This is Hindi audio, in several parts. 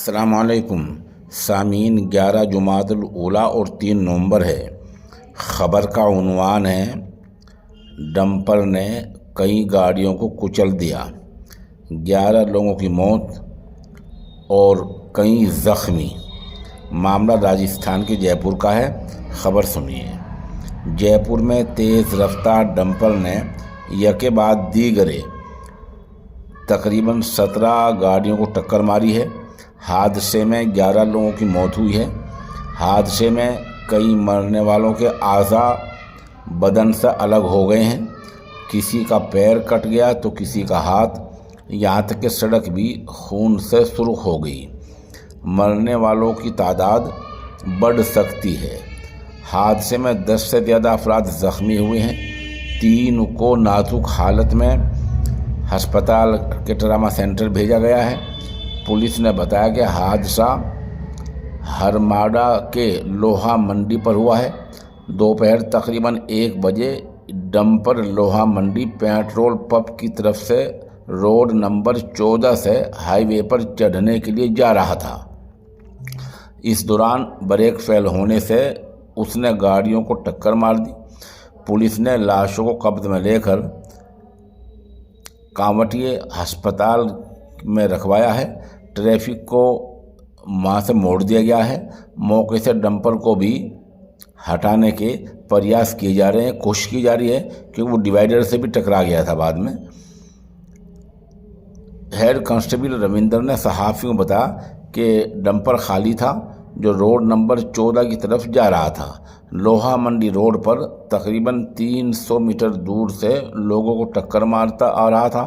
अस्सलामुअलैकुम सामीन। 11 जुमादुल ऊला और 3 नवंबर है। ख़बर का उन्वान है, डंपर ने कई गाड़ियों को कुचल दिया, 11 लोगों की मौत और कई ज़ख्मी। मामला राजस्थान के जयपुर का है। ख़बर सुनिए। जयपुर में तेज़ रफ्तार डंपर ने यके बाद दीगरे तकरीबन 17 गाड़ियों को टक्कर मारी है। हादसे में 11 लोगों की मौत हुई है। हादसे में कई मरने वालों के आज़ा बदन से अलग हो गए हैं। किसी का पैर कट गया तो किसी का हाथ, यहाँ तक कि सड़क भी खून से सुर्ख हो गई। मरने वालों की तादाद बढ़ सकती है। हादसे में 10 से ज़्यादा अफराद ज़ख्मी हुए हैं। 3 को नाजुक हालत में अस्पताल के ट्रामा सेंटर भेजा गया है। पुलिस ने बताया कि हादसा हरमाड़ा के लोहा मंडी पर हुआ है। दोपहर तकरीबन 1 बजे डंपर लोहा मंडी पेट्रोल पंप की तरफ से रोड नंबर 14 से हाईवे पर चढ़ने के लिए जा रहा था। इस दौरान ब्रेक फेल होने से उसने गाड़ियों को टक्कर मार दी। पुलिस ने लाशों को कब्जे में लेकर कांवटिया अस्पताल में रखवाया है। ट्रैफिक को वहाँ से मोड़ दिया गया है। मौके से डंपर को भी हटाने के प्रयास किए जा रहे हैं, कोशिश की जा रही है, क्योंकि वो डिवाइडर से भी टकरा गया था बाद में। हेड कांस्टेबल रविंदर ने सहाफ़ियों को बताया कि डंपर खाली था जो रोड नंबर 14 की तरफ जा रहा था। लोहा मंडी रोड पर तकरीबन 300 मीटर दूर से लोगों को टक्कर मारता आ रहा था।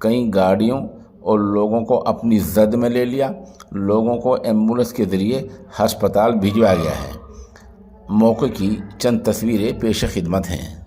कई गाड़ियों और लोगों को अपनी जद में ले लिया। लोगों को एम्बुलेंस के ज़रिए अस्पताल भिजवाया गया है। मौके की चंद तस्वीरें पेश खिदमत हैं।